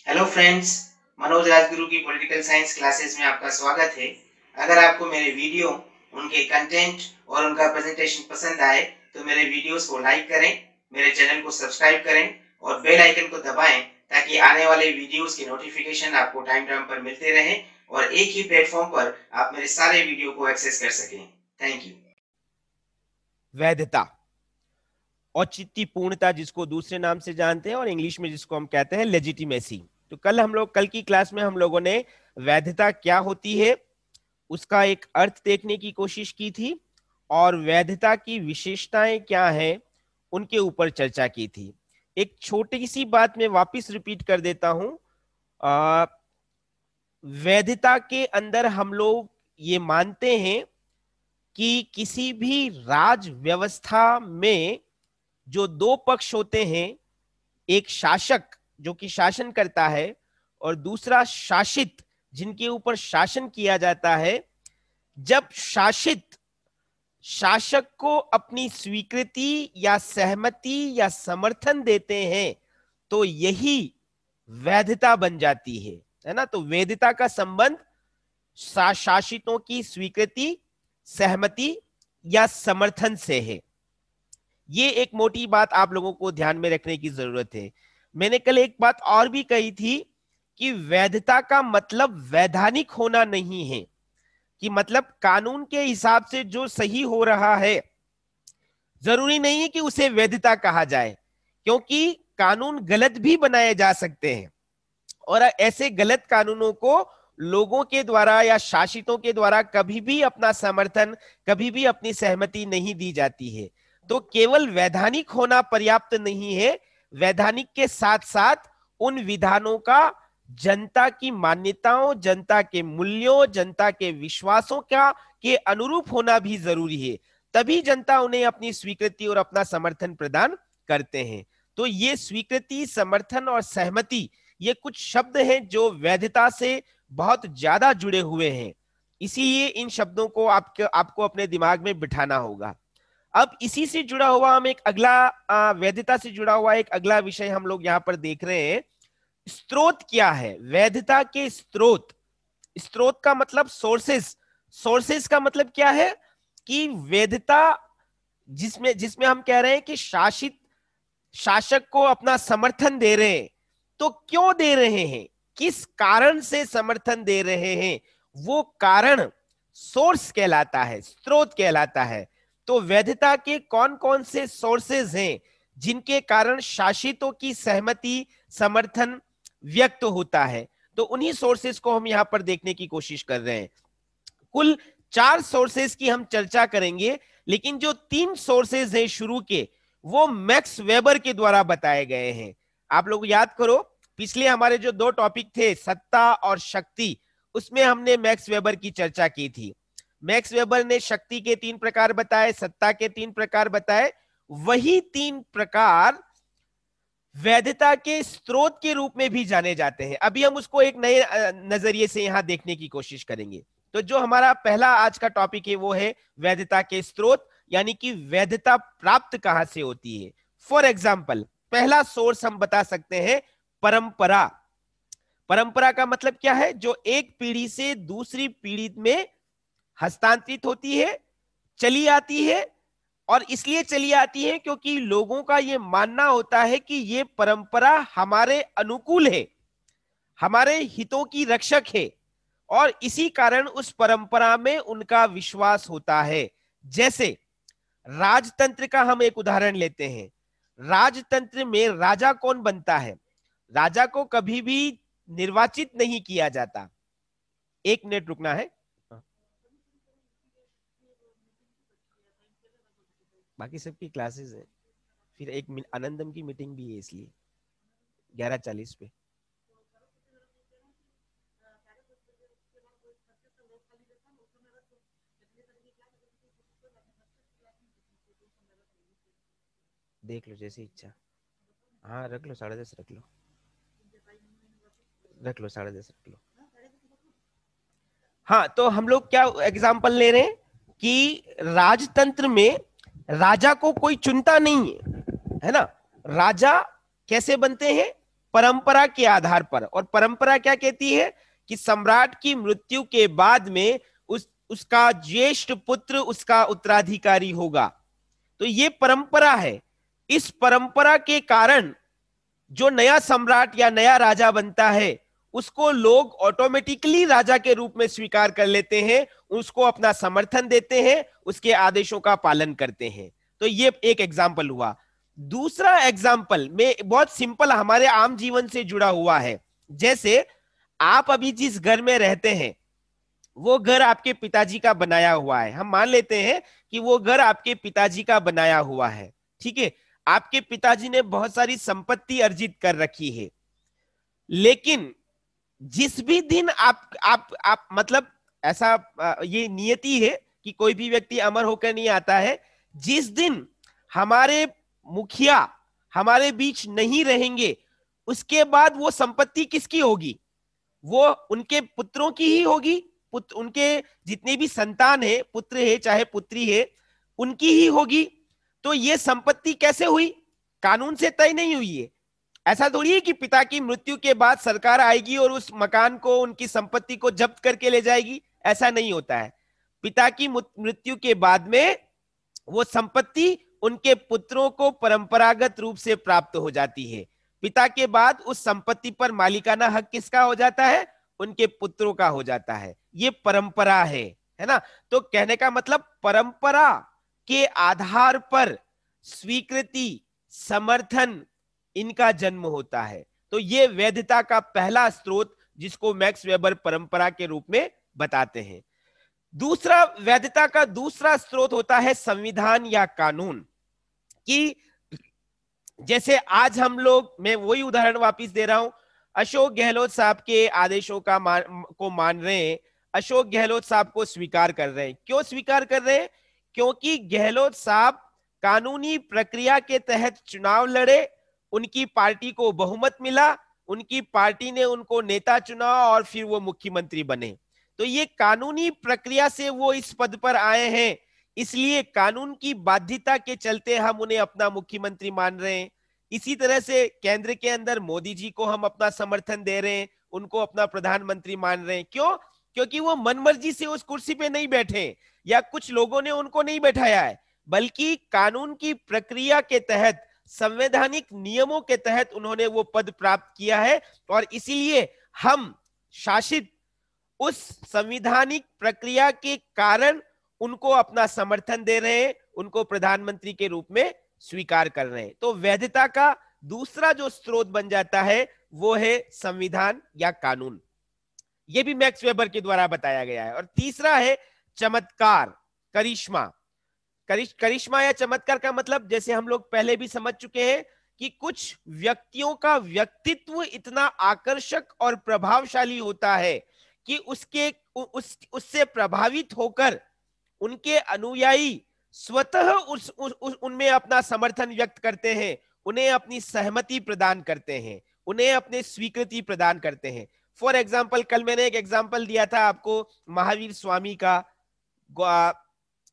Hello friends, Manoj Rajguru की political science classes में आपका स्वागत है। अगर आपको मेरे वीडियो, उनके कंटेंट और उनका प्रेजेंटेशन पसंद आए तो मेरे वीडियोस को लाइक करें, मेरे चैनल को सब्सक्राइब करें और बेल आइकन को दबाएं ताकि आने वाले वीडियोस की नोटिफिकेशन आपको टाइम टाइम पर मिलते रहें और एक ही प्लेटफॉर्म पर आप मेरे सारे वीडियो को एक्सेस कर सकें। Thank you. वैधता, औचित्यपूर्णता जिसको दूसरे नाम से जानते हैं और इंग्लिश में जिसको हम कहते हैं लेजिटिमेसी। तो कल की क्लास में हम लोगों ने वैधता क्या होती है उसका एक अर्थ देखने की कोशिश की थी और वैधता की विशेषताएं क्या हैं उनके ऊपर चर्चा की थी। एक छोटी सी बात मैं वापस रिपीट कर देता हूं। वैधता के अंदर हम लोग ये मानते हैं कि किसी भी राज व्यवस्था में जो दो पक्ष होते हैं, एक शासक जो कि शासन करता है और दूसरा शासित जिनके ऊपर शासन किया जाता है, जब शासित शासक को अपनी स्वीकृति या सहमति या समर्थन देते हैं तो यही वैधता बन जाती है ना। तो वैधता का संबंध शासितों की स्वीकृति, सहमति या समर्थन से है। ये एक मोटी बात आप लोगों को ध्यान में रखने की जरूरत है। मैंने कल एक बात और भी कही थी कि वैधता का मतलब वैधानिक होना नहीं है, कि मतलब कानून के हिसाब से जो सही हो रहा है जरूरी नहीं है कि उसे वैधता कहा जाए, क्योंकि कानून गलत भी बनाए जा सकते हैं और ऐसे गलत कानूनों को लोगों के द्वारा या शासितों के द्वारा कभी भी अपना समर्थन, कभी भी अपनी सहमति नहीं दी जाती है। तो केवल वैधानिक होना पर्याप्त नहीं है, वैधानिक के साथ साथ उन विधानों का जनता की मान्यताओं, जनता के मूल्यों, जनता के विश्वासों का के अनुरूप होना भी जरूरी है। तभी जनता उन्हें अपनी स्वीकृति और अपना समर्थन प्रदान करते हैं। तो ये स्वीकृति, समर्थन और सहमति, ये कुछ शब्द हैं जो वैधता से बहुत ज्यादा जुड़े हुए हैं। इसीलिए इन शब्दों को आपको अपने दिमाग में बिठाना होगा। अब इसी से जुड़ा हुआ हम एक अगला वैधता से जुड़ा हुआ एक अगला विषय हम लोग यहाँ पर देख रहे हैं। स्रोत क्या है? वैधता के स्रोत। स्रोत का मतलब सोर्सेस। सोर्सेस का मतलब क्या है कि वैधता जिसमें जिसमें हम कह रहे हैं कि शासक को अपना समर्थन दे रहे हैं, तो क्यों दे रहे हैं, किस कारण से समर्थन दे रहे हैं, वो कारण सोर्स कहलाता है, स्रोत कहलाता है। तो वैधता के कौन कौन से सोर्सेज हैं जिनके कारण शासितों की सहमति, समर्थन व्यक्त होता है, तो उन्हीं सोर्सेज को हम यहां पर देखने की कोशिश कर रहे हैं। कुल 4 सोर्सेज की हम चर्चा करेंगे, लेकिन जो 3 सोर्सेज हैं शुरू के, वो मैक्स वेबर के द्वारा बताए गए हैं। आप लोग याद करो, पिछले हमारे जो 2 टॉपिक थे, सत्ता और शक्ति, उसमें हमने मैक्स वेबर की चर्चा की थी। मैक्स वेबर ने शक्ति के 3 प्रकार बताए, सत्ता के 3 प्रकार बताए। वही 3 प्रकार वैधता के स्रोत के रूप में भी जाने जाते हैं। अभी हम उसको एक नए नजरिए से यहां देखने की कोशिश करेंगे। तो जो हमारा पहला आज का टॉपिक है वो है वैधता के स्रोत, यानी कि वैधता प्राप्त कहां से होती है। फॉर एग्जाम्पल, पहला सोर्स हम बता सकते हैं परंपरा। परंपरा का मतलब क्या है? जो एक पीढ़ी से दूसरी पीढ़ी में हस्तांतरित होती है, चली आती है, और इसलिए चली आती है क्योंकि लोगों का यह मानना होता है कि यह परंपरा हमारे अनुकूल है, हमारे हितों की रक्षक है, और इसी कारण उस परंपरा में उनका विश्वास होता है। जैसे राजतंत्र का हम एक उदाहरण लेते हैं। राजतंत्र में राजा कौन बनता है? राजा को कभी भी निर्वाचित नहीं किया जाता। एक मिनट रुकना है, बाकी सबकी क्लासेस है, फिर एक आनंदम की मीटिंग भी है, इसलिए 11:40 पे। देख लो जैसी इच्छा। हाँ रख लो, 10:30 रख लो, रख लो 10:30 रख लो। हाँ, तो हम लोग क्या एग्जाम्पल ले रहे हैं कि राजतंत्र में राजा को कोई चुनता नहीं है, है ना। राजा कैसे बनते हैं? परंपरा के आधार पर। और परंपरा क्या कहती है कि सम्राट की मृत्यु के बाद में उसका ज्येष्ठ पुत्र उसका उत्तराधिकारी होगा। तो ये परंपरा है। इस परंपरा के कारण जो नया सम्राट या नया राजा बनता है उसको लोग ऑटोमेटिकली राजा के रूप में स्वीकार कर लेते हैं, उसको अपना समर्थन देते हैं, उसके आदेशों का पालन करते हैं। तो ये एक एग्जाम्पल हुआ। दूसरा एग्जाम्पल में बहुत सिंपल हमारे आम जीवन से जुड़ा हुआ है। जैसे आप अभी जिस घर में रहते हैं वो घर आपके पिताजी का बनाया हुआ है। हम मान लेते हैं कि वो घर आपके पिताजी का बनाया हुआ है, ठीक है। आपके पिताजी ने बहुत सारी संपत्ति अर्जित कर रखी है, लेकिन जिस भी दिन आप मतलब ऐसा ये नियति है कि कोई भी व्यक्ति अमर होकर नहीं आता है। जिस दिन हमारे मुखिया हमारे बीच नहीं रहेंगे उसके बाद वो संपत्ति किसकी होगी? वो उनके पुत्रों की ही होगी। उनके जितने भी संतान है, पुत्र है चाहे पुत्री है, उनकी ही होगी। तो ये संपत्ति कैसे हुई? कानून से तय नहीं हुई है। ऐसा थोड़ी है कि पिता की मृत्यु के बाद सरकार आएगी और उस मकान को, उनकी संपत्ति को जब्त करके ले जाएगी। ऐसा नहीं होता है। पिता की मृत्यु के बाद में वो संपत्ति उनके पुत्रों को परंपरागत रूप से प्राप्त हो जाती है। पिता के बाद उस संपत्ति पर मालिकाना हक किसका हो जाता है? उनके पुत्रों का हो जाता है। ये परंपरा है ना। तो कहने का मतलब परंपरा के आधार पर स्वीकृति, समर्थन, इनका जन्म होता है। तो ये वैधता का पहला स्रोत जिसको मैक्स वेबर परंपरा के रूप में बताते हैं। दूसरा, वैधता का दूसरा स्रोत होता है संविधान या कानून। कि जैसे आज हम लोग, मैं वही उदाहरण वापस दे रहा हूं, अशोक गहलोत साहब के आदेशों को मान रहे हैं, अशोक गहलोत साहब को स्वीकार कर रहे हैं। क्यों स्वीकार कर रहे हैं? क्योंकि गहलोत साहब कानूनी प्रक्रिया के तहत चुनाव लड़े, उनकी पार्टी को बहुमत मिला, उनकी पार्टी ने उनको नेता चुना और फिर वो मुख्यमंत्री बने। तो ये कानूनी प्रक्रिया से वो इस पद पर आए हैं, इसलिए कानून की बाध्यता के चलते हम उन्हें अपना मुख्यमंत्री मान रहे हैं। इसी तरह से केंद्र के अंदर मोदी जी को हम अपना समर्थन दे रहे हैं, उनको अपना प्रधानमंत्री मान रहे हैं। क्यों? क्योंकि वो मनमर्जी से उस कुर्सी पे नहीं बैठे या कुछ लोगों ने उनको नहीं बैठाया है, बल्कि कानून की प्रक्रिया के तहत, संवैधानिक नियमों के तहत उन्होंने वो पद प्राप्त किया है। और इसीलिए हम शासित उस संवैधानिक प्रक्रिया के कारण उनको अपना समर्थन दे रहे हैं, उनको प्रधानमंत्री के रूप में स्वीकार कर रहे हैं। तो वैधता का दूसरा जो स्रोत बन जाता है वो है संविधान या कानून। यह भी मैक्स वेबर के द्वारा बताया गया है। और तीसरा है चमत्कार, करिश्मा। करिश्मा या चमत्कार का मतलब, जैसे हम लोग पहले भी समझ चुके हैं कि कुछ व्यक्तियों का व्यक्तित्व इतना आकर्षक और प्रभावशाली होता है कि उससे प्रभावित होकर उनके अनुयायी स्वतः उनमें अपना समर्थन व्यक्त करते हैं, उन्हें अपनी सहमति प्रदान करते हैं, उन्हें अपने स्वीकृति प्रदान करते हैं। फॉर एग्जाम्पल, कल मैंने एक एग्जाम्पल दिया था आपको महावीर स्वामी का,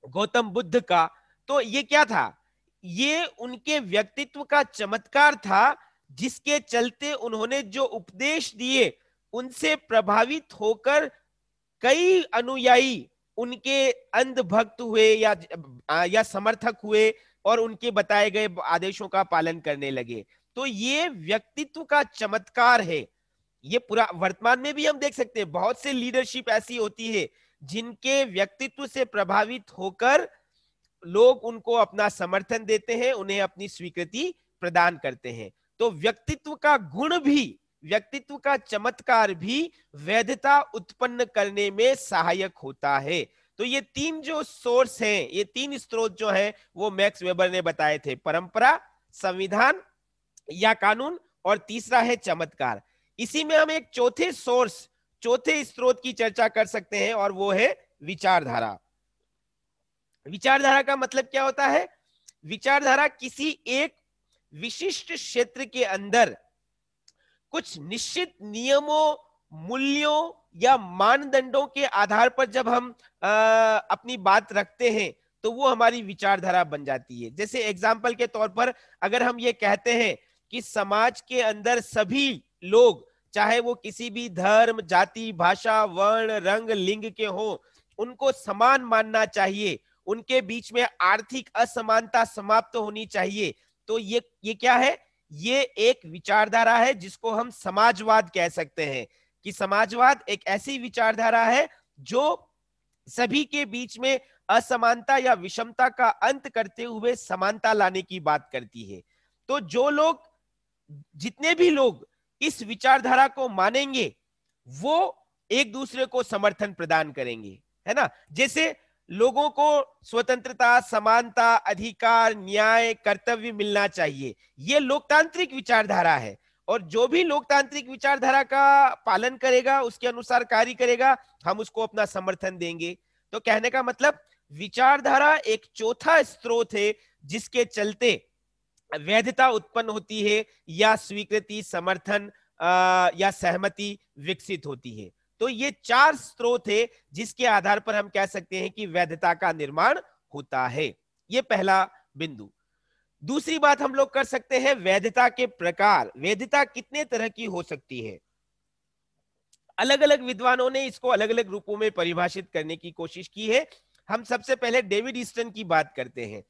गौतम बुद्ध का। तो ये क्या था? ये उनके व्यक्तित्व का चमत्कार था, जिसके चलते उन्होंने जो उपदेश दिए उनसे प्रभावित होकर कई अनुयायी उनके अंध भक्त हुए या समर्थक हुए और उनके बताए गए आदेशों का पालन करने लगे। तो ये व्यक्तित्व का चमत्कार है। ये पूरा वर्तमान में भी हम देख सकते हैं, बहुत से लीडरशिप ऐसी होती है जिनके व्यक्तित्व से प्रभावित होकर लोग उनको अपना समर्थन देते हैं, उन्हें अपनी स्वीकृति प्रदान करते हैं। तो व्यक्तित्व का गुण भी, व्यक्तित्व का चमत्कार भी वैधता उत्पन्न करने में सहायक होता है। तो ये तीन जो सोर्स हैं, ये तीन स्रोत जो हैं, वो मैक्स वेबर ने बताए थे, परंपरा, संविधान या कानून, और तीसरा है चमत्कार। इसी में हम एक चौथे सोर्स, चौथे स्रोत की चर्चा कर सकते हैं, और वो है विचारधारा। विचारधारा का मतलब क्या होता है? विचारधारा किसी एक विशिष्ट क्षेत्र के अंदर कुछ निश्चित नियमों, मूल्यों या मानदंडों के आधार पर जब हम अपनी बात रखते हैं तो वो हमारी विचारधारा बन जाती है। जैसे एग्जाम्पल के तौर पर अगर हम ये कहते हैं कि समाज के अंदर सभी लोग, चाहे वो किसी भी धर्म, जाति, भाषा, वर्ण, रंग, लिंग के हो, उनको समान मानना चाहिए, उनके बीच में आर्थिक असमानता समाप्त होनी चाहिए। तो ये क्या है? ये एक विचारधारा है जिसको हम समाजवाद कह सकते हैं, कि समाजवाद एक ऐसी विचारधारा है जो सभी के बीच में असमानता या विषमता का अंत करते हुए समानता लाने की बात करती है। तो जो लोग, जितने भी लोग इस विचारधारा को मानेंगे, वो एक दूसरे को समर्थन प्रदान करेंगे, है ना। जैसे लोगों को स्वतंत्रता, समानता, अधिकार, न्याय, कर्तव्य मिलना चाहिए, ये लोकतांत्रिक विचारधारा है। और जो भी लोकतांत्रिक विचारधारा का पालन करेगा, उसके अनुसार कार्य करेगा, हम उसको अपना समर्थन देंगे। तो कहने का मतलब, विचारधारा एक चौथा स्रोत है जिसके चलते वैधता उत्पन्न होती है, या स्वीकृति, समर्थन या सहमति विकसित होती है। तो ये 4 स्रोत है जिसके आधार पर हम कह सकते हैं कि वैधता का निर्माण होता है। ये पहला बिंदु। दूसरी बात हम लोग कर सकते हैं, वैधता के प्रकार। वैधता कितने तरह की हो सकती है? अलग अलग विद्वानों ने इसको अलग अलग रूपों में परिभाषित करने की कोशिश की है। हम सबसे पहले डेविड ईस्टन की बात करते हैं।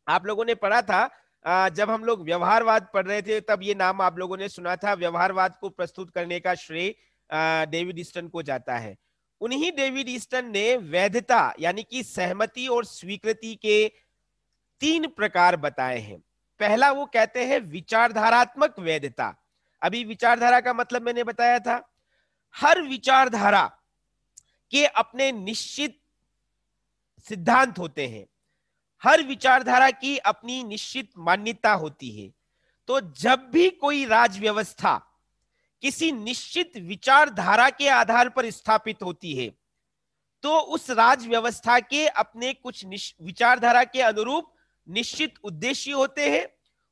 आप लोगों ने पढ़ा था, जब हम लोग व्यवहारवाद पढ़ रहे थे, तब ये नाम आप लोगों ने सुना था। व्यवहारवाद को प्रस्तुत करने का श्रेय डेविड ईस्टन को जाता है। उन्हीं डेविड ईस्टन ने वैधता यानी कि सहमति और स्वीकृति के 3 प्रकार बताए हैं। पहला वो कहते हैं विचारधारात्मक वैधता। अभी विचारधारा का मतलब मैंने बताया था, हर विचारधारा के अपने निश्चित सिद्धांत होते हैं, हर विचारधारा की अपनी निश्चित मान्यता होती है। तो जब भी कोई राज व्यवस्था किसी निश्चित विचारधारा के आधार पर स्थापित होती है, तो उस राज व्यवस्था के अपने कुछ विचारधारा के अनुरूप निश्चित उद्देश्य होते हैं।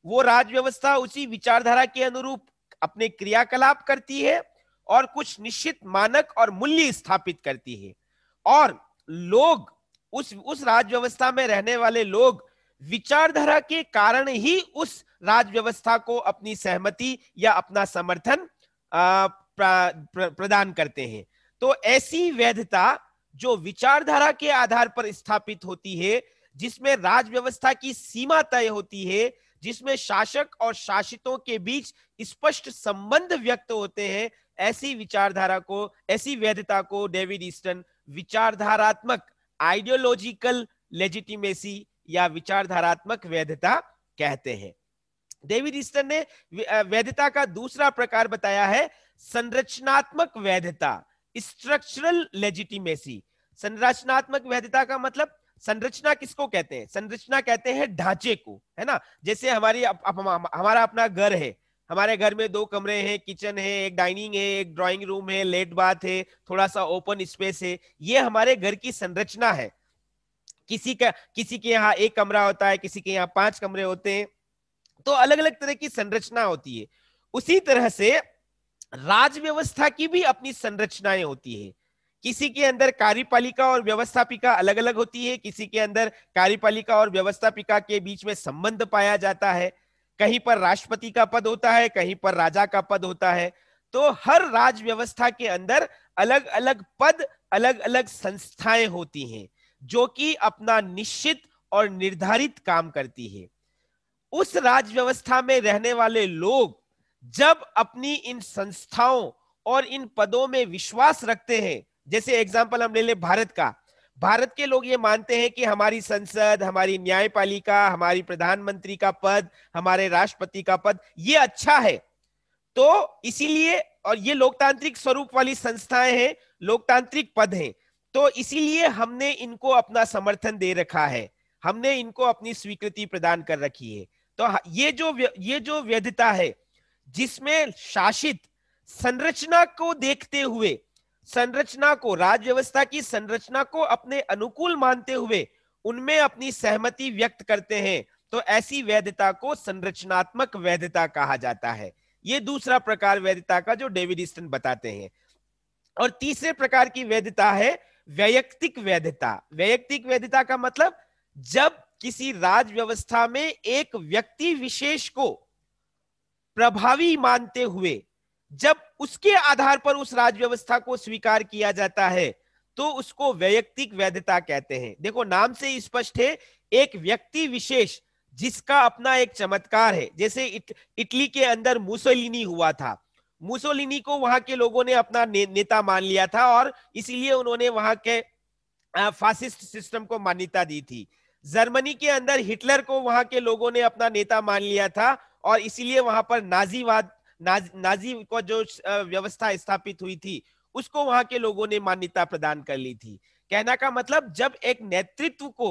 वो राज व्यवस्था उसी विचारधारा के अनुरूप अपने क्रियाकलाप करती है और कुछ निश्चित मानक और मूल्य स्थापित करती है। और लोग, उस राज व्यवस्था में रहने वाले लोग विचारधारा के कारण ही उस राज व्यवस्था को अपनी सहमति या अपना समर्थन प्रदान करते हैं। तो ऐसी वैधता जो विचारधारा के आधार पर स्थापित होती है, जिसमें राज व्यवस्था की सीमा तय होती है, जिसमें शासक और शासितों के बीच स्पष्ट संबंध व्यक्त होते हैं, ऐसी विचारधारा को, ऐसी वैधता को डेविड ईस्टन विचारधारात्मक, आइडियोलॉजिकल लेजिटिमेसी या विचारधारात्मक वैधता कहते हैं। डेविड ईस्टन ने वैधता का दूसरा प्रकार बताया है संरचनात्मक वैधता, स्ट्रक्चरल लेजिटिमेसी। संरचनात्मक वैधता का मतलब, संरचना किसको कहते हैं? संरचना कहते हैं ढांचे को, है ना। जैसे हमारा अपना घर है, हमारे घर में 2 कमरे हैं, किचन है, एक डाइनिंग है, एक ड्राइंग रूम है, लेट बाथ है, थोड़ा सा ओपन स्पेस है। ये हमारे घर की संरचना है। किसी के यहाँ 1 कमरा होता है, किसी के यहाँ 5 कमरे होते हैं। तो अलग अलग तरह की संरचना होती है। उसी तरह से राज व्यवस्था की भी अपनी संरचनाएं होती है। किसी के अंदर कार्यपालिका और व्यवस्थापिका अलग अलग होती है, किसी के अंदर कार्यपालिका और व्यवस्थापिका के बीच में संबंध पाया जाता है। कहीं पर राष्ट्रपति का पद होता है, कहीं पर राजा का पद होता है। तो हर राज व्यवस्था के अंदर अलग अलग पद, अलग अलग संस्थाएं होती हैं जो कि अपना निश्चित और निर्धारित काम करती है। उस राज व्यवस्था में रहने वाले लोग जब अपनी इन संस्थाओं और इन पदों में विश्वास रखते हैं, जैसे एग्जांपल हम ले ले भारत का, भारत के लोग ये मानते हैं कि हमारी संसद, हमारी न्यायपालिका, हमारी प्रधानमंत्री का पद, हमारे राष्ट्रपति का पद, ये अच्छा है। तो इसीलिए, और ये लोकतांत्रिक स्वरूप वाली संस्थाएं हैं, लोकतांत्रिक पद हैं, तो इसीलिए हमने इनको अपना समर्थन दे रखा है, हमने इनको अपनी स्वीकृति प्रदान कर रखी है। तो ये जो वैधता है, जिसमें शासित संरचना को देखते हुए, संरचना को, राज्य व्यवस्था की संरचना को अपने अनुकूल मानते हुए उनमें अपनी सहमति व्यक्त करते हैं, तो ऐसी वैधता को संरचनात्मक वैधता कहा जाता है। ये दूसरा प्रकार वैधता का जो डेविड ईस्टन बताते हैं। और तीसरे प्रकार की वैधता है वैयक्तिक वैधता। वैयक्तिक वैधता का मतलब, जब किसी राज व्यवस्था में एक व्यक्ति विशेष को प्रभावी मानते हुए जब उसके आधार पर उस राज व्यवस्था को स्वीकार किया जाता है तो उसको वैयक्तिक वैधता कहते हैं। देखो नाम से ही स्पष्ट है, एक व्यक्ति विशेष जिसका अपना एक चमत्कार है। जैसे इटली के अंदर मुसोलिनी हुआ था, मुसोलिनी को वहां के लोगों ने अपना नेता मान लिया था और इसीलिए उन्होंने वहां के फासिस्ट सिस्टम को मान्यता दी थी। जर्मनी के अंदर हिटलर को वहां के लोगों ने अपना नेता मान लिया था और इसीलिए वहां पर नाजीवाद नाजी को जो व्यवस्था स्थापित हुई थी उसको वहां के लोगों ने मान्यता प्रदान कर ली थी। कहना का मतलब जब एक नेतृत्व को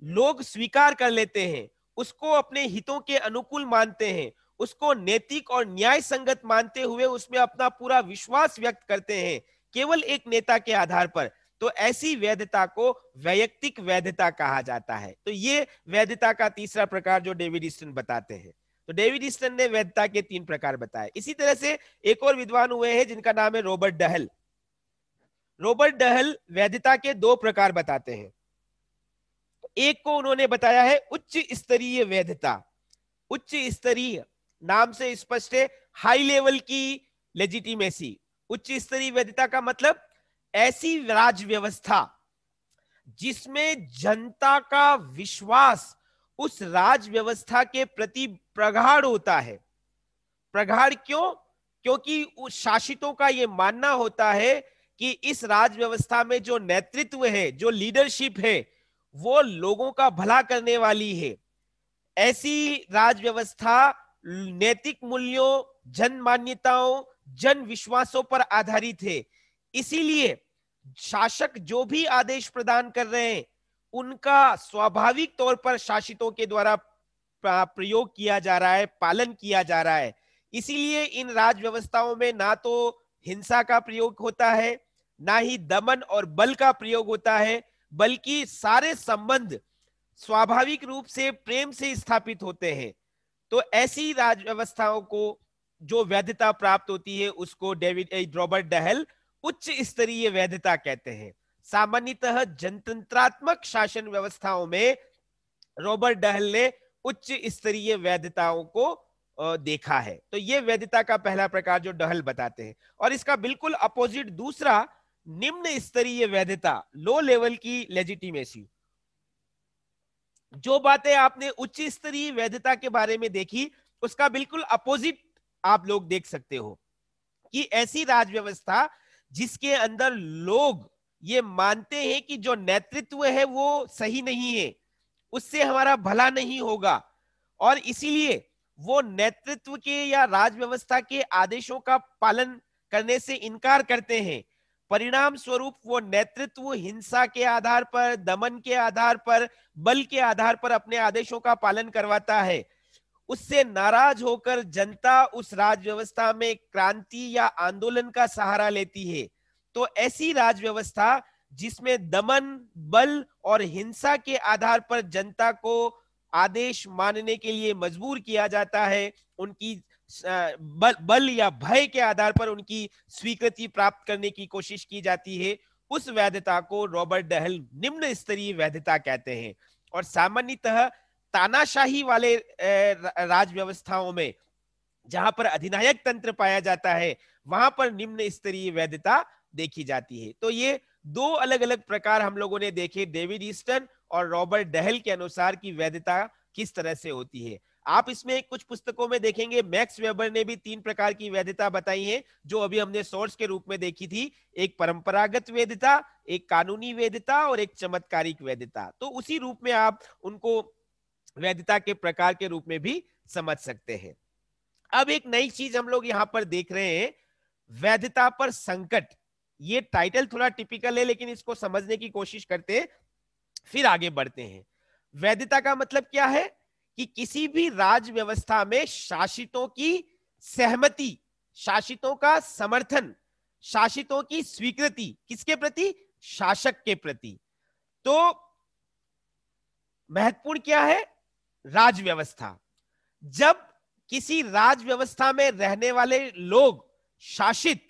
लोग स्वीकार कर लेते हैं, उसको अपने हितों के अनुकूल मानते हैं, उसको नैतिक और न्याय संगत मानते हुए उसमें अपना पूरा विश्वास व्यक्त करते हैं केवल एक नेता के आधार पर, तो ऐसी वैधता को वैयक्तिक वैधता कहा जाता है। तो ये वैधता का तीसरा प्रकार जो डेविड ईस्टन बताते हैं। तो डेविड ईस्टन ने वैधता के 3 प्रकार बताए। इसी तरह से एक और विद्वान हुए हैं जिनका नाम है रॉबर्ट डहल। रॉबर्ट डहल वैधता के 2 प्रकार बताते हैं। एक को उन्होंने बताया है उच्च स्तरीय वैधता। उच्च स्तरीय नाम से स्पष्ट है, हाई लेवल की लेजिटिमेसी। उच्च स्तरीय वैधता का मतलब ऐसी राज व्यवस्था जिसमें जनता का विश्वास उस राज व्यवस्था के प्रति प्रगाढ़ होता है। प्रगाढ़ क्यों? क्योंकि उस शासितों का यह मानना होता है कि इस राज व्यवस्था में जो नेतृत्व है, जो लीडरशिप है, वो लोगों का भला करने वाली है। ऐसी राज व्यवस्था नैतिक मूल्यों, जन मान्यताओं, जन विश्वासों पर आधारित है। इसीलिए शासक जो भी आदेश प्रदान कर रहे हैं उनका स्वाभाविक तौर पर शासितों के द्वारा प्रयोग किया जा रहा है, पालन किया जा रहा है। इसीलिए इन राज व्यवस्थाओं में ना तो हिंसा का प्रयोग होता है, ना ही दमन और बल का प्रयोग होता है, बल्कि सारे संबंध स्वाभाविक रूप से प्रेम से स्थापित होते हैं। तो ऐसी राज व्यवस्थाओं को जो वैधता प्राप्त होती है उसको रॉबर्ट डहल उच्च स्तरीय वैधता कहते हैं। सामान्यतः जनतंत्रात्मक शासन व्यवस्थाओं में रॉबर्ट डहल ने उच्च स्तरीय वैधताओं को देखा है। तो ये वैधता का पहला प्रकार जो डहल बताते हैं। और इसका बिल्कुल अपोजिट दूसरा निम्न स्तरीय वैधता, लो लेवल की लेजिटिमेसी। जो बातें आपने उच्च स्तरीय वैधता के बारे में देखी उसका बिल्कुल अपोजिट आप लोग देख सकते हो कि ऐसी राज व्यवस्था जिसके अंदर लोग ये मानते हैं कि जो नेतृत्व है वो सही नहीं है, उससे हमारा भला नहीं होगा, और इसीलिए वो नेतृत्व के या राज व्यवस्था के आदेशों का पालन करने से इनकार करते हैं। परिणाम स्वरूप वो नेतृत्व हिंसा के आधार पर, दमन के आधार पर, बल के आधार पर अपने आदेशों का पालन करवाता है। उससे नाराज होकर जनता उस राज व्यवस्था में क्रांति या आंदोलन का सहारा लेती है। तो ऐसी राज व्यवस्था जिसमें दमन, बल और हिंसा के आधार पर जनता को आदेश मानने के लिए मजबूर किया जाता है, उनकी बल या भय के आधार पर उनकी स्वीकृति प्राप्त करने की कोशिश की जाती है, उस वैधता को रॉबर्ट डहल निम्न स्तरीय वैधता कहते हैं। और सामान्यतः तानाशाही वाले राज व्यवस्थाओं में जहां पर अधिनायक तंत्र पाया जाता है वहां पर निम्न स्तरीय वैधता देखी जाती है। तो ये 2 अलग अलग प्रकार हम लोगों ने देखे डेविड ईस्टन और रॉबर्ट डहल के अनुसार की वैधता किस तरह से होती है। आप इसमें कुछ पुस्तकों में देखेंगे मैक्स वेबर ने भी 3 प्रकार की वैधता बताई है जो अभी हमने सोर्स के रूप में देखी थी। एक परंपरागत वैधता, एक कानूनी वैधता और एक चमत्कारिक वैधता। तो उसी रूप में आप उनको वैधता के प्रकार के रूप में भी समझ सकते हैं। अब एक नई चीज हम लोग यहां पर देख रहे हैं, वैधता पर संकट। ये टाइटल थोड़ा टिपिकल है लेकिन इसको समझने की कोशिश करते हैं फिर आगे बढ़ते हैं। वैधता का मतलब क्या है कि किसी भी राज व्यवस्था में शासितों की सहमति, शासितों का समर्थन, शासितों की स्वीकृति किसके प्रति? शासक के प्रति। तो महत्वपूर्ण क्या है? राज व्यवस्था। जब किसी राज व्यवस्था में रहने वाले लोग शासित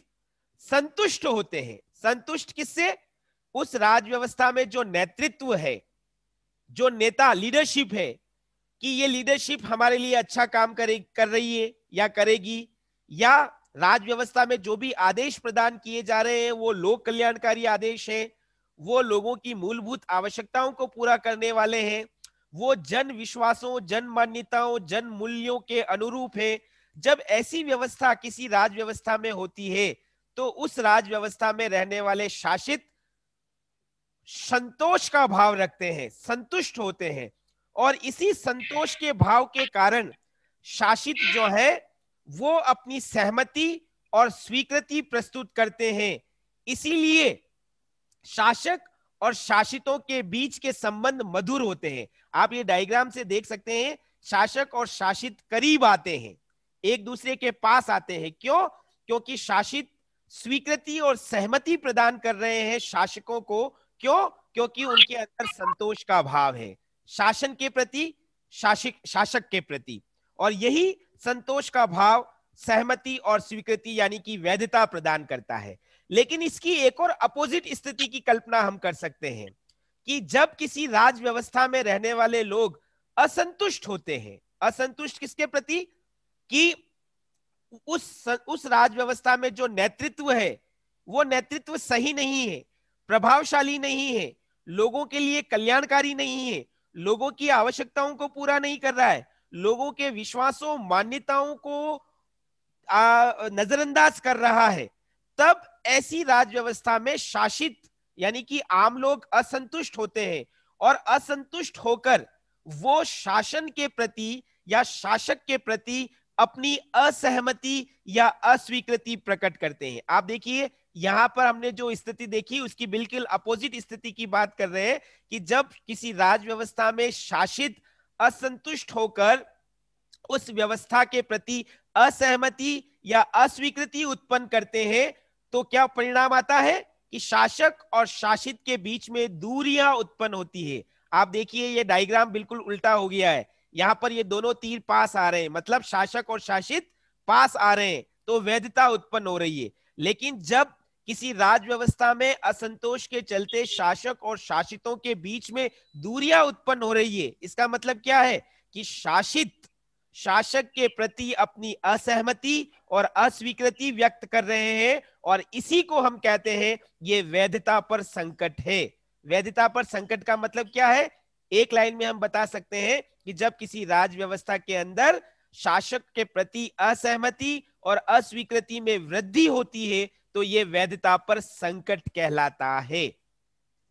संतुष्ट होते हैं, संतुष्ट किससे? उस राज व्यवस्था में जो नेतृत्व है, जो नेता लीडरशिप है, कि ये लीडरशिप हमारे लिए अच्छा काम कर रही है या करेगी, या राज व्यवस्था में जो भी आदेश प्रदान किए जा रहे हैं वो लोक कल्याणकारी आदेश हैं, वो लोगों की मूलभूत आवश्यकताओं को पूरा करने वाले हैं, वो जन विश्वासों, जन मान्यताओं, जन मूल्यों के अनुरूप है। जब ऐसी व्यवस्था किसी राज व्यवस्था में होती है तो उस राज व्यवस्था में रहने वाले शासित संतोष का भाव रखते हैं, संतुष्ट होते हैं, और इसी संतोष के भाव के कारण शासित जो है वो अपनी सहमति और स्वीकृति प्रस्तुत करते हैं। इसीलिए शासक और शासितों के बीच के संबंध मधुर होते हैं। आप ये डायग्राम से देख सकते हैं, शासक और शासित करीब आते हैं, एक दूसरे के पास आते हैं। क्यों? क्योंकि शासित स्वीकृति और सहमति प्रदान कर रहे हैं शासकों को। क्यों? क्योंकि उनके अंदर संतोष का भाव है शासन के प्रति, शासक के प्रति, और यही संतोष का भाव सहमति और स्वीकृति यानी कि वैधता प्रदान करता है। लेकिन इसकी एक और अपोजिट स्थिति की कल्पना हम कर सकते हैं कि जब किसी राज व्यवस्था में रहने वाले लोग असंतुष्ट होते हैं। असंतुष्ट किसके प्रति? कि उस राज व्यवस्था में जो नेतृत्व है वो नेतृत्व सही नहीं है, प्रभावशाली नहीं है, लोगों के लिए कल्याणकारी नहीं है, लोगों की आवश्यकताओं को पूरा नहीं कर रहा है, लोगों के विश्वासों, मान्यताओं को नजरअंदाज कर रहा है। तब ऐसी राज व्यवस्था में शासित यानी कि आम लोग असंतुष्ट होते हैं, और असंतुष्ट होकर वो शासन के प्रति या शासक के प्रति अपनी असहमति या अस्वीकृति प्रकट करते हैं। आप देखिए यहां पर हमने जो स्थिति देखी उसकी बिल्कुल अपोजिट स्थिति की बात कर रहे हैं कि जब किसी राज व्यवस्था में शासित असंतुष्ट होकर उस व्यवस्था के प्रति असहमति या अस्वीकृति उत्पन्न करते हैं तो क्या परिणाम आता है कि शासक और शासित के बीच में दूरियां उत्पन्न होती है। आप देखिए ये डायग्राम बिल्कुल उल्टा हो गया है, यहां पर ये दोनों तीर पास आ रहे हैं, मतलब शासक और शासित पास आ रहे हैं, तो वैधता उत्पन्न हो रही है। लेकिन जब किसी राज व्यवस्था में असंतोष के चलते शासक और शासितों के बीच में दूरियां उत्पन्न हो रही है, इसका मतलब क्या है कि शासित शासक के प्रति अपनी असहमति और अस्वीकृति व्यक्त कर रहे हैं, और इसी को हम कहते हैं ये वैधता पर संकट है। वैधता पर संकट का मतलब क्या है? एक लाइन में हम बता सकते हैं कि जब किसी राज व्यवस्था के अंदर शासक के प्रति असहमति और अस्वीकृति में वृद्धि होती है तो ये वैधता पर संकट कहलाता है।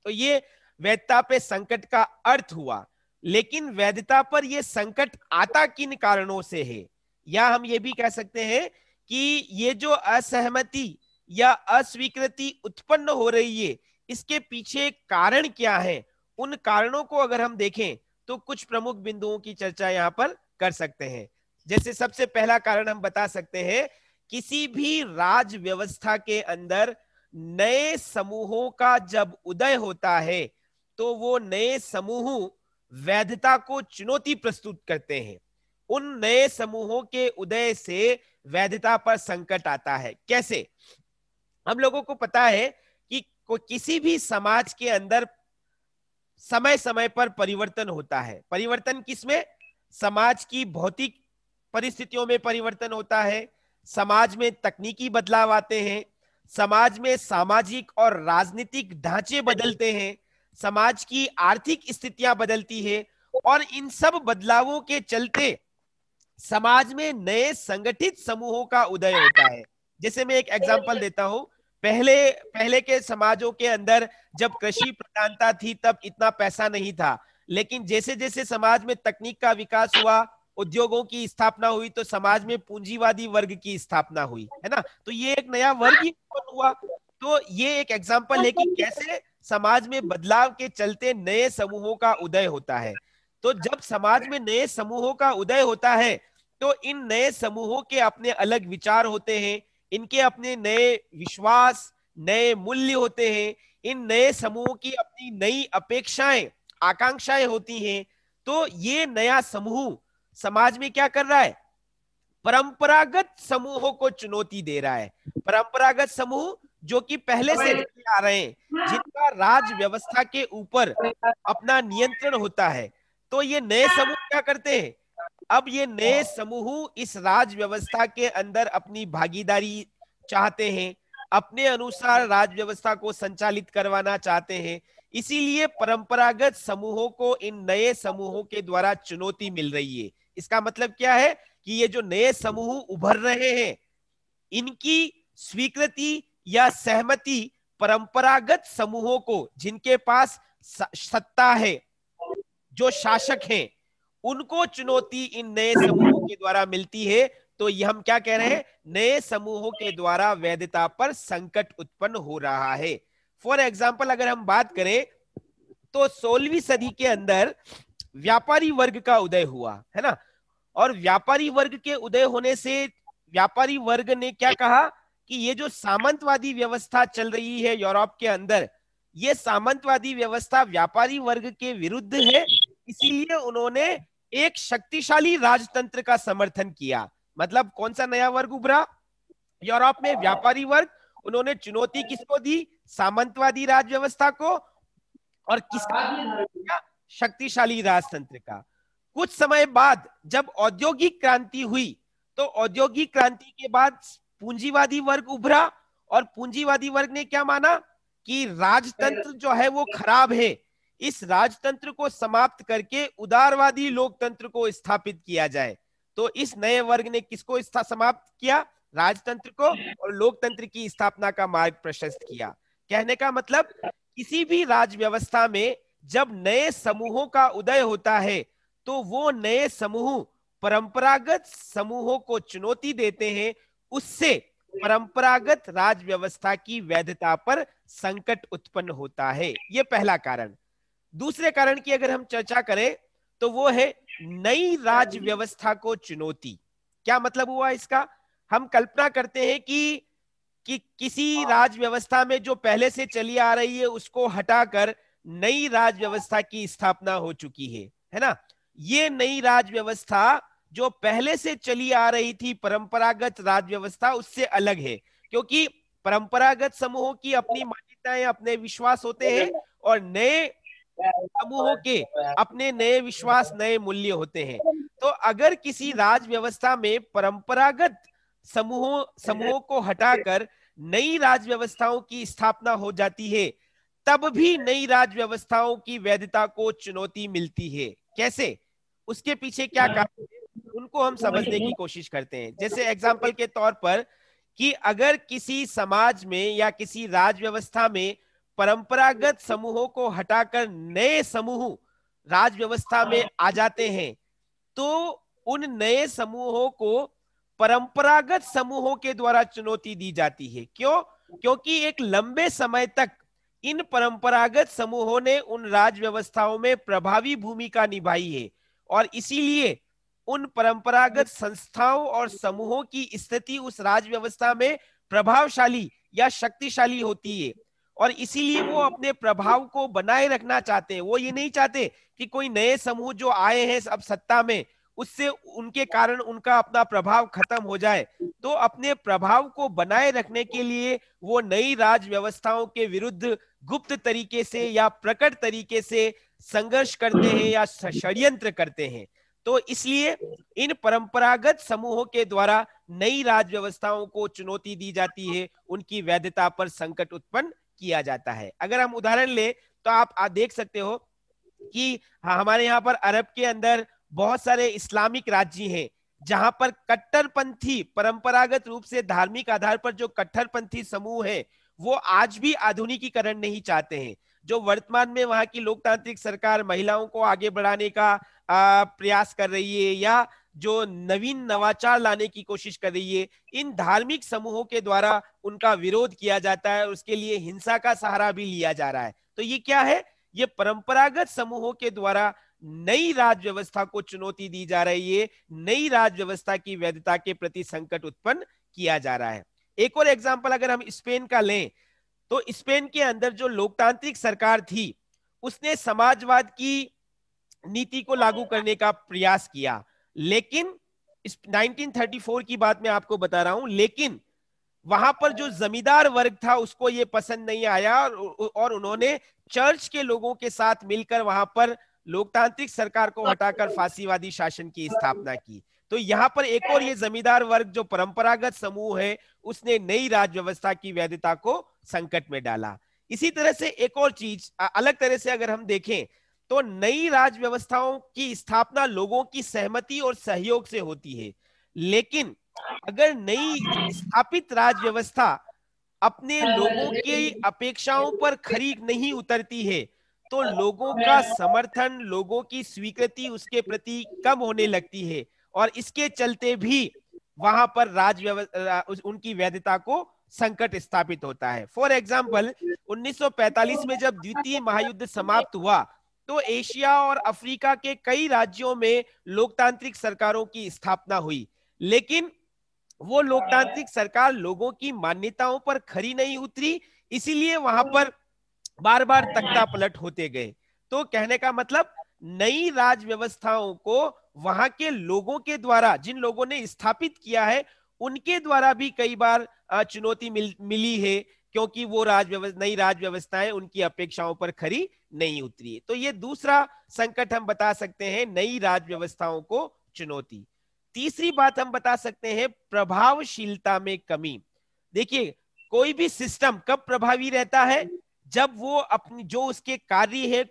तो ये वैधता पे संकट का अर्थ हुआ। लेकिन वैधता पर यह संकट आता किन कारणों से है, या हम ये भी कह सकते हैं कि ये जो असहमति या अस्वीकृति उत्पन्न हो रही है इसके पीछे कारण क्या है। उन कारणों को अगर हम देखें तो कुछ प्रमुख बिंदुओं की चर्चा यहां पर कर सकते हैं। जैसे सबसे पहला कारण हम बता सकते हैं, किसी भी राज व्यवस्था के अंदर नए समूहों का जब उदय होता है तो वो नए समूह वैधता को चुनौती प्रस्तुत करते हैं। उन नए समूहों के उदय से वैधता पर संकट आता है। कैसे? हम लोगों को पता है कि किसी भी समाज के अंदर समय समय पर परिवर्तन होता है। परिवर्तन किसमें? समाज की भौतिक परिस्थितियों में परिवर्तन होता है, समाज में तकनीकी बदलाव आते हैं, समाज में सामाजिक और राजनीतिक ढांचे बदलते हैं, समाज की आर्थिक स्थितियां बदलती है, और इन सब बदलावों के चलते समाज में नए संगठित समूहों का उदय होता है। जैसे मैं एक एग्जांपल देता हूं, पहले के समाजों के अंदर जब कृषि प्रधानता थी तब इतना पैसा नहीं था, लेकिन जैसे जैसे समाज में तकनीक का विकास हुआ, उद्योगों की स्थापना हुई, तो समाज में पूंजीवादी वर्ग की स्थापना हुई, है ना। तो ये एक नया वर्ग ही उत्पन्न हुआ। तो ये एक एग्जांपल है कि कैसे समाज में बदलाव के चलते नए समूहों का उदय होता है। तो जब समाज में नए समूहों का उदय होता है तो इन नए समूहों के अपने अलग विचार होते हैं, इनके अपने नए विश्वास, नए मूल्य होते हैं, इन नए समूहों की अपनी नई अपेक्षाएं, आकांक्षाएं होती हैं। तो ये नया समूह समाज में क्या कर रहा है? परंपरागत समूहों को चुनौती दे रहा है। परंपरागत समूह जो कि पहले से चले आ रहे हैं, जिनका राज व्यवस्था के ऊपर अपना नियंत्रण होता है, तो ये नए समूह क्या करते हैं, अब ये नए समूह इस राज व्यवस्था के अंदर अपनी भागीदारी चाहते हैं, अपने अनुसार राज व्यवस्था को संचालित करवाना चाहते हैं। इसीलिए परंपरागत समूहों को इन नए समूहों के द्वारा चुनौती मिल रही है। इसका मतलब क्या है कि ये जो नए समूह उभर रहे हैं, इनकी स्वीकृति या सहमति परंपरागत समूहों को, जिनके पास सत्ता है, जो शासक हैं, उनको चुनौती इन नए समूहों के द्वारा मिलती है। तो ये हम क्या कह रहे हैं, नए समूहों के द्वारा वैधता पर संकट उत्पन्न हो रहा है। फॉर एग्जाम्पल अगर हम बात करें तो 16वीं सदी के अंदर व्यापारी वर्ग का उदय हुआ है ना, और व्यापारी वर्ग के उदय होने से व्यापारी वर्ग ने क्या कहा कि ये जो सामंतवादी व्यवस्था चल रही है यूरोप के अंदर, ये सामंतवादी व्यवस्था व्यापारी वर्ग के विरुद्ध है। इसीलिए उन्होंने एक शक्तिशाली राजतंत्र का समर्थन किया। मतलब कौन सा नया वर्ग उभरा यूरोप में, व्यापारी वर्ग। उन्होंने चुनौती किसको दी, सामंतवादी राज व्यवस्था को, और किसका, शक्तिशाली राजतंत्र का। कुछ समय बाद जब औद्योगिक क्रांति हुई, तो औद्योगिक क्रांति के बाद पूंजीवादी वर्ग उभरा, और पूंजीवादी वर्ग ने क्या माना कि राजतंत्र जो है वो खराब है, इस राजतंत्र को समाप्त करके उदारवादी लोकतंत्र को स्थापित किया जाए। तो इस नए वर्ग ने किसको समाप्त किया, राजतंत्र को, और लोकतंत्र की स्थापना का मार्ग प्रशस्त किया। कहने का मतलब किसी भी राज व्यवस्था में जब नए समूहों का उदय होता है तो वो नए समूह परंपरागत समूहों को चुनौती देते हैं, उससे परंपरागत राज व्यवस्था की वैधता पर संकट उत्पन्न होता है। ये पहला कारण। दूसरे कारण की अगर हम चर्चा करें तो वो है नई राज व्यवस्था को चुनौती। क्या मतलब हुआ इसका, हम कल्पना करते हैं कि किसी राज व्यवस्था में जो पहले से चली आ रही है उसको हटाकर नई राज व्यवस्था की स्थापना हो चुकी है ना। ये नई राज व्यवस्था जो पहले से चली आ रही थी परंपरागत राज व्यवस्था, उससे अलग है, क्योंकि परंपरागत समूहों की अपनी मान्यताएं, अपने विश्वास होते हैं, और नए समूहों के अपने नए विश्वास, नए मूल्य होते हैं। तो अगर किसी राज व्यवस्था में परंपरागत समूहों को हटाकर नई राज व्यवस्थाओं की स्थापना हो जाती है, तब भी नई राज व्यवस्थाओं की वैधता को चुनौती मिलती है। कैसे, उसके पीछे क्या कारण है, उनको हम समझने की कोशिश करते हैं। जैसे एग्जाम्पल के तौर पर कि अगर किसी समाज में या किसी राज व्यवस्था में परंपरागत समूहों को हटाकर नए समूह राज व्यवस्था में आ जाते हैं, तो उन नए समूहों को परंपरागत समूहों के द्वारा चुनौती दी जाती है। क्यों? क्योंकि एक लंबे समय तक इन परंपरागत समूहों ने उन राज व्यवस्थाओं में प्रभावी भूमिका निभाई है, और इसीलिए उन परंपरागत संस्थाओं और समूहों की स्थिति उस राज व्यवस्था में प्रभावशाली या शक्तिशाली होती है, और इसीलिए वो अपने प्रभाव को बनाए रखना चाहते हैं। वो ये नहीं चाहते कि कोई नए समूह जो आए हैं अब सत्ता में, उससे उनके कारण उनका अपना प्रभाव खत्म हो जाए। तो अपने प्रभाव को बनाए रखने के लिए वो नई राज व्यवस्थाओं के विरुद्ध गुप्त तरीके से या प्रकट तरीके से संघर्ष करते हैं या षड्यंत्र करते हैं। तो इसलिए इन परंपरागत समूहों के द्वारा नई राज व्यवस्थाओं को चुनौती दी जाती है, उनकी वैधता पर संकट उत्पन्न किया जाता है। अगर हम उदाहरण ले तो आप देख सकते हो कि हमारे यहाँ पर अरब के अंदर बहुत सारे इस्लामिक राज्य हैं जहां पर कट्टरपंथी, परंपरागत रूप से धार्मिक आधार पर जो कट्टरपंथी समूह है, वो आज भी आधुनिकीकरण नहीं चाहते हैं। जो वर्तमान में वहां की लोकतांत्रिक सरकार महिलाओं को आगे बढ़ाने का प्रयास कर रही है या जो नवीन नवाचार लाने की कोशिश कर रही है, इन धार्मिक समूहों के द्वारा उनका विरोध किया जाता है, उसके लिए हिंसा का सहारा भी लिया जा रहा है। तो ये क्या है, ये परंपरागत समूहों के द्वारा नई राज व्यवस्था को चुनौती दी जा रही है, नई राज व्यवस्था की वैधता के प्रति संकट उत्पन्न किया जा रहा है। एक और एग्जांपल अगर हम स्पेन का लें तो स्पेन के अंदर जो लोकतांत्रिक सरकार थी उसने समाजवाद की नीति को लागू करने का प्रयास किया, लेकिन 1934 की बात मैं आपको बता रहा हूं, लेकिन वहां पर जो जमींदार वर्ग था उसको ये पसंद नहीं आया, और उन्होंने चर्च के लोगों के साथ मिलकर वहां पर लोकतांत्रिक सरकार को हटाकर फांसीवादी शासन की स्थापना की। तो यहाँ पर एक और ये जमींदार वर्ग जो परंपरागत समूह है उसने नई राज व्यवस्था की वैधता को संकट में डाला। इसी तरह से एक और चीज अलग तरह से अगर हम देखें तो नई राज व्यवस्थाओं की स्थापना लोगों की सहमति और सहयोग से होती है, लेकिन अगर नई स्थापित राज व्यवस्था अपने लोगों की अपेक्षाओं पर खरी नहीं उतरती है तो लोगों का समर्थन, लोगों की स्वीकृति उसके प्रति कम होने लगती है और इसके चलते भी वहां पर राज व्यवस्था उनकी वैधता को संकट स्थापित होता है। फॉर एग्जाम्पल 1945 में जब द्वितीय महायुद्ध समाप्त हुआ तो एशिया और अफ्रीका के कई राज्यों में लोकतांत्रिक सरकारों की स्थापना हुई, लेकिन वो लोकतांत्रिक सरकार लोगों की मान्यताओं पर खरी नहीं उतरी, इसीलिए वहां पर बार बार तख्ता पलट होते गए। तो कहने का मतलब नई राज व्यवस्थाओं को वहां के लोगों के द्वारा, जिन लोगों ने स्थापित किया है उनके द्वारा भी कई बार चुनौती मिली है, क्योंकि वो नई राज व्यवस्थाएं उनकी अपेक्षाओं पर खरी नहीं उतरी। तो ये दूसरा संकट हम बता सकते हैं, नई राज व्यवस्थाओं को चुनौती। तीसरी बात हम बता सकते हैं प्रभावशीलता में कमी। देखिए कोई भी सिस्टम कब प्रभावी रहता है, जब वो अपनी जो उसके कार्य है,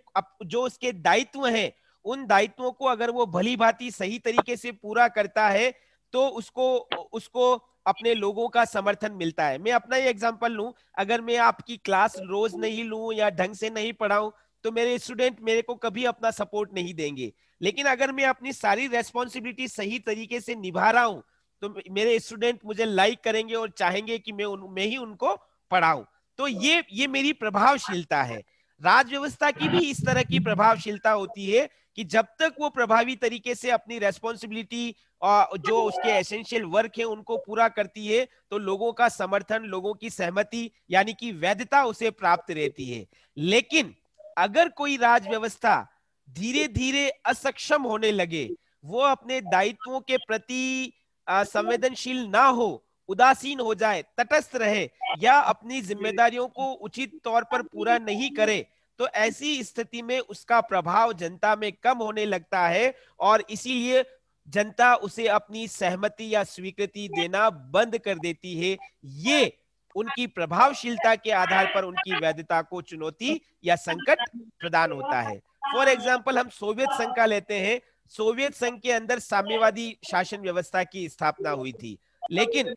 जो उसके दायित्व हैं, उन दायित्वों को अगर वो भली भांति सही तरीके से पूरा करता है तो उसको अपने लोगों का समर्थन मिलता है। मैं अपना ही एग्जांपल लूं, अगर मैं आपकी क्लास रोज नहीं लूं या ढंग से नहीं पढ़ाऊं तो मेरे स्टूडेंट मेरे को कभी अपना सपोर्ट नहीं देंगे, लेकिन अगर मैं अपनी सारी रेस्पॉन्सिबिलिटी सही तरीके से निभा रहा हूं तो मेरे स्टूडेंट मुझे लाइक करेंगे और चाहेंगे कि मैं ही उनको पढ़ाऊं। तो ये मेरी प्रभावशीलता है। राज व्यवस्था की भी इस तरह की प्रभावशीलता होती है कि जब तक वो प्रभावी तरीके से अपनी रेस्पॉन्सिबिलिटी जो उसके एसेंशियल वर्क है उनको पूरा करती है तो लोगों का समर्थन, लोगों की सहमति यानी कि वैधता उसे प्राप्त रहती है। लेकिन अगर कोई राज व्यवस्था धीरे धीरे असक्षम होने लगे, वो अपने दायित्वों के प्रति संवेदनशील ना हो, उदासीन हो जाए, तटस्थ रहे या अपनी जिम्मेदारियों को उचित तौर पर पूरा नहीं करे, तो ऐसी स्थिति में उसका प्रभाव जनता में कम होने लगता है और इसीलिए जनता उसे अपनी सहमति या स्वीकृति देना बंद कर देती है। ये उनकी प्रभावशीलता के आधार पर उनकी वैधता को चुनौती या संकट प्रदान होता है। फॉर एग्जाम्पल हम सोवियत संघ का लेते हैं। सोवियत संघ के अंदर साम्यवादी शासन व्यवस्था की स्थापना हुई थी, लेकिन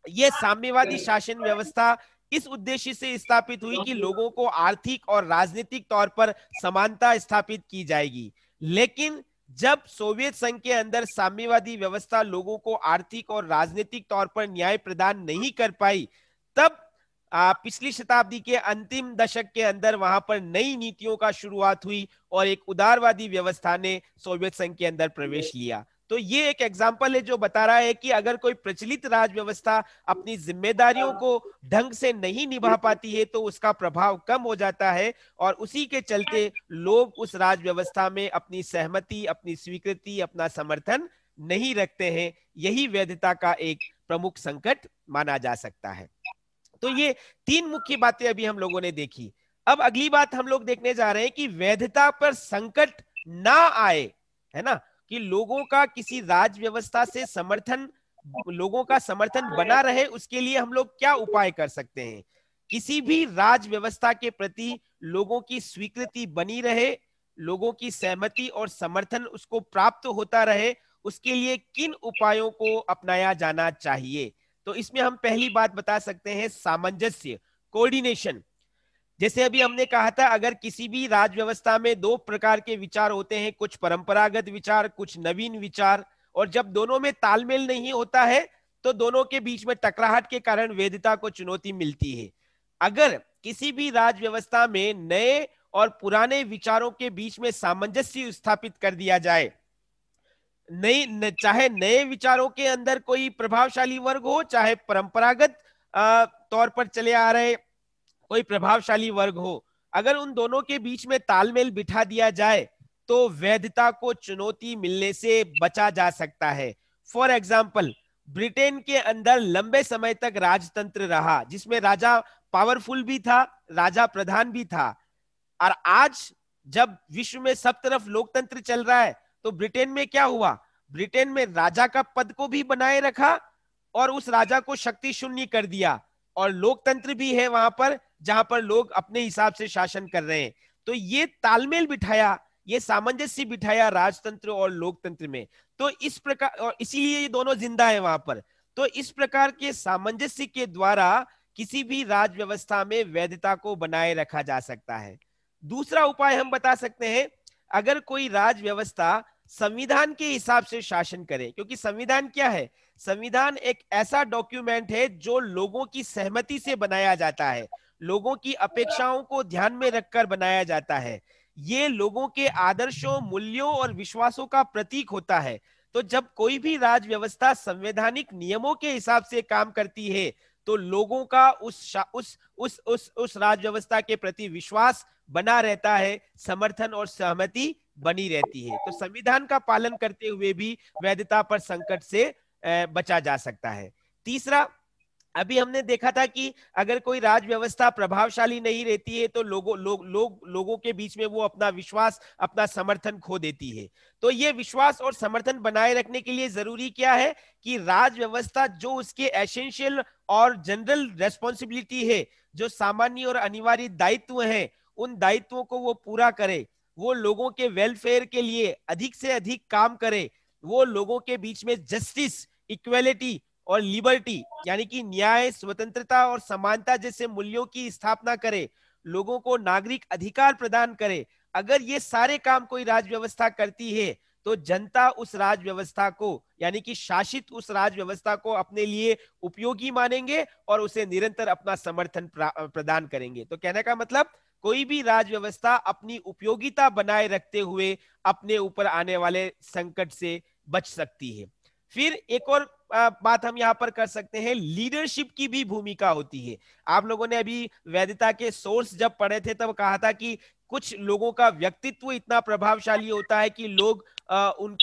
यह साम्यवादी शासन व्यवस्था इस उद्देश्य से स्थापित हुई कि लोगों को आर्थिक और राजनीतिक तौर पर समानता स्थापित की जाएगी। लेकिन जब सोवियत संघ के अंदर साम्यवादी व्यवस्था लोगों को आर्थिक और राजनीतिक तौर पर न्याय प्रदान नहीं कर पाई, तब पिछली शताब्दी के अंतिम दशक के अंदर वहां पर नई नीतियों का शुरुआत हुई और एक उदारवादी व्यवस्था ने सोवियत संघ के अंदर प्रवेश लिया। तो ये एक एग्जाम्पल है जो बता रहा है कि अगर कोई प्रचलित राज व्यवस्था अपनी जिम्मेदारियों को ढंग से नहीं निभा पाती है तो उसका प्रभाव कम हो जाता है और उसी के चलते लोग उस राज व्यवस्था में अपनी सहमति, अपनी स्वीकृति, अपना समर्थन नहीं रखते हैं। यही वैधता का एक प्रमुख संकट माना जा सकता है। तो ये तीन मुख्य बातें अभी हम लोगों ने देखी। अब अगली बात हम लोग देखने जा रहे हैं कि वैधता पर संकट ना आए, है ना, कि लोगों का किसी राज व्यवस्था से लोगों का समर्थन बना रहे, उसके लिए हम लोग क्या उपाय कर सकते हैं। किसी भी राज व्यवस्था के प्रति लोगों की स्वीकृति बनी रहे, लोगों की सहमति और समर्थन उसको प्राप्त होता रहे, उसके लिए किन उपायों को अपनाया जाना चाहिए। तो इसमें हम पहली बात बता सकते हैं सामंजस्य, कोऑर्डिनेशन। जैसे अभी हमने कहा था, अगर किसी भी राज व्यवस्था में दो प्रकार के विचार होते हैं, कुछ परंपरागत विचार, कुछ नवीन विचार, और जब दोनों में तालमेल नहीं होता है तो दोनों के बीच में टकराहट के कारण वैधता को चुनौती मिलती है। अगर किसी भी राज व्यवस्था में नए और पुराने विचारों के बीच में सामंजस्य स्थापित कर दिया जाए, चाहे नए विचारों के अंदर कोई प्रभावशाली वर्ग हो, चाहे परंपरागत तौर पर चले आ रहे कोई प्रभावशाली वर्ग हो, अगर उन दोनों के बीच में तालमेल बिठा दिया जाए तो वैधता को चुनौती मिलने से बचा जा सकता है। फॉर एग्जाम्पल, ब्रिटेन के अंदर लंबे समय तक राजतंत्र रहा जिसमें राजा पावरफुल भी था, राजा प्रधान भी था, और आज जब विश्व में सब तरफ लोकतंत्र चल रहा है तो ब्रिटेन में क्या हुआ, ब्रिटेन में राजा का पद को भी बनाए रखा और उस राजा को शक्ति शून्य कर दिया, और लोकतंत्र भी है वहां पर जहां पर लोग अपने हिसाब से शासन कर रहे हैं। तो ये तालमेल बिठाया, ये सामंजस्य बिठाया राजतंत्र और लोकतंत्र में। तो इस प्रकार, और इसीलिए ये दोनों जिंदा है वहां पर। तो इस प्रकार के सामंजस्य के द्वारा किसी भी राज व्यवस्था में वैधता को बनाए रखा जा सकता है। दूसरा उपाय हम बता सकते हैं, अगर कोई राज व्यवस्था संविधान के हिसाब से शासन करे, क्योंकि संविधान क्या है, संविधान एक ऐसा डॉक्यूमेंट है जो लोगों की सहमति से बनाया जाता है, लोगों की अपेक्षाओं को ध्यान में रखकर बनाया जाता है, ये लोगों के आदर्शों, मूल्यों और विश्वासों का प्रतीक होता है। तो जब कोई भी राज व्यवस्था संवैधानिक नियमों के हिसाब से काम करती है तो लोगों का उस राज व्यवस्था के प्रति विश्वास बना रहता है, समर्थन और सहमति बनी रहती है। तो संविधान का पालन करते हुए भी वैधता पर संकट से बचा जा सकता है। तीसरा, अभी हमने देखा था कि अगर कोई राज व्यवस्था प्रभावशाली नहीं रहती है तो लोगों के बीच में वो अपना विश्वास, अपना समर्थन खो देती है। तो ये विश्वास और समर्थन बनाए रखने के लिए जरूरी क्या है कि राज व्यवस्था जो उसके एसेंशियल और जनरल रेस्पॉन्सिबिलिटी है, जो सामान्य और अनिवार्य दायित्व है, उन दायित्वों को वो पूरा करे, वो लोगों के वेलफेयर के लिए अधिक से अधिक काम करे, वो लोगों के बीच में जस्टिस, इक्वेलिटी और लिबर्टी यानी कि न्याय, स्वतंत्रता और समानता जैसे मूल्यों की स्थापना करे, लोगों को नागरिक अधिकार प्रदान करे। अगर ये सारे काम कोई राज व्यवस्था करती है तो जनता उस राज व्यवस्था को, यानी कि शासित उस राज व्यवस्था को अपने लिए उपयोगी मानेंगे और उसे निरंतर अपना समर्थन प्रदान करेंगे। तो कहने का मतलब, कोई भी राज व्यवस्था अपनी उपयोगिता बनाए रखते हुए अपने ऊपर आने वाले संकट से बच सकती है। फिर एक और बात हम यहाँ पर कर सकते हैं, लीडरशिप की भी भूमिका होती है। आप लोगों ने अभी वैधता के सोर्स जब पढ़े थे तब कहा था कि कुछ लोगों का व्यक्तित्व इतना प्रभावशाली होता है कि लोग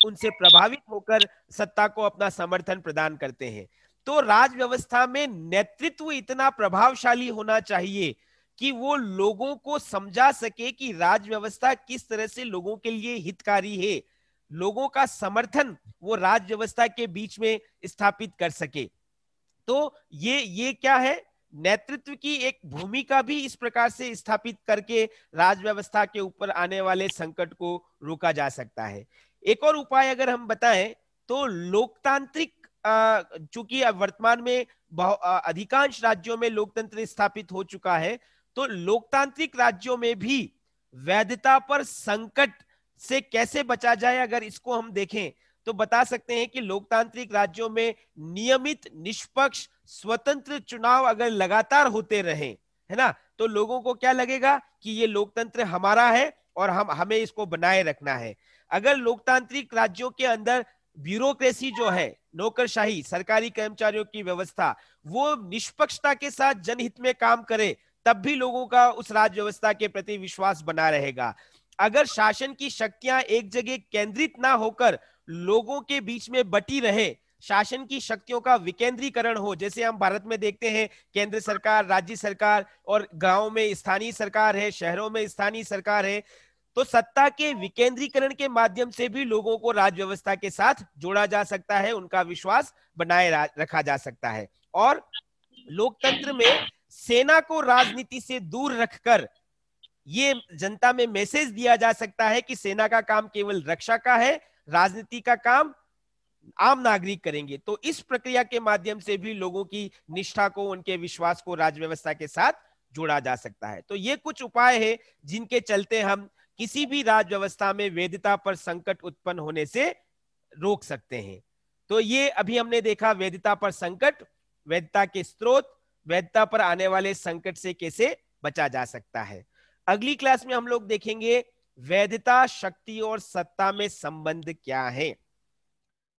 उनसे प्रभावित होकर सत्ता को अपना समर्थन प्रदान करते हैं। तो राज व्यवस्था में नेतृत्व इतना प्रभावशाली होना चाहिए कि वो लोगों को समझा सके कि राज व्यवस्था किस तरह से लोगों के लिए हितकारी है, लोगों का समर्थन वो राज व्यवस्था के बीच में स्थापित कर सके। तो ये क्या है, नेतृत्व की एक भूमिका भी इस प्रकार से स्थापित करके राज व्यवस्था के ऊपर आने वाले संकट को रोका जा सकता है। एक और उपाय अगर हम बताएं तो लोकतांत्रिक, चूंकि अब वर्तमान में अधिकांश राज्यों में लोकतंत्र स्थापित हो चुका है, तो लोकतांत्रिक राज्यों में भी वैधता पर संकट से कैसे बचा जाए, अगर इसको हम देखें तो बता सकते हैं कि लोकतांत्रिक राज्यों में नियमित, निष्पक्ष, स्वतंत्र चुनाव अगर लगातार होते रहे, है ना, तो लोगों को क्या लगेगा कि ये लोकतंत्र हमारा है और हमें इसको बनाए रखना है। अगर लोकतांत्रिक राज्यों के अंदर ब्यूरोक्रेसी जो है, नौकरशाही, सरकारी कर्मचारियों की व्यवस्था, वो निष्पक्षता के साथ जनहित में काम करे, तब भी लोगों का उस राज्य व्यवस्था के प्रति विश्वास बना रहेगा। अगर शासन की शक्तियां एक जगह केंद्रित ना होकर लोगों के बीच में बटी रहे, शासन की शक्तियों का विकेंद्रीकरण हो, जैसे हम भारत में देखते हैं केंद्र सरकार, राज्य सरकार और गांव में स्थानीय सरकार है, शहरों में स्थानीय सरकार है, तो सत्ता के विकेंद्रीकरण के माध्यम से भी लोगों को राज्य व्यवस्था के साथ जोड़ा जा सकता है, उनका विश्वास बनाए रखा जा सकता है। और लोकतंत्र में सेना को राजनीति से दूर रखकर ये जनता में मैसेज दिया जा सकता है कि सेना का काम केवल रक्षा का है, राजनीति का काम आम नागरिक करेंगे। तो इस प्रक्रिया के माध्यम से भी लोगों की निष्ठा को, उनके विश्वास को राज्य व्यवस्था के साथ जोड़ा जा सकता है। तो ये कुछ उपाय है जिनके चलते हम किसी भी राज्य व्यवस्था में वैधता पर संकट उत्पन्न होने से रोक सकते हैं। तो ये अभी हमने देखा वैधता पर संकट, वैधता के स्रोत, वैधता पर आने वाले संकट से कैसे बचा जा सकता है। अगली क्लास में हम लोग देखेंगे वैधता, शक्ति और सत्ता में संबंध क्या है।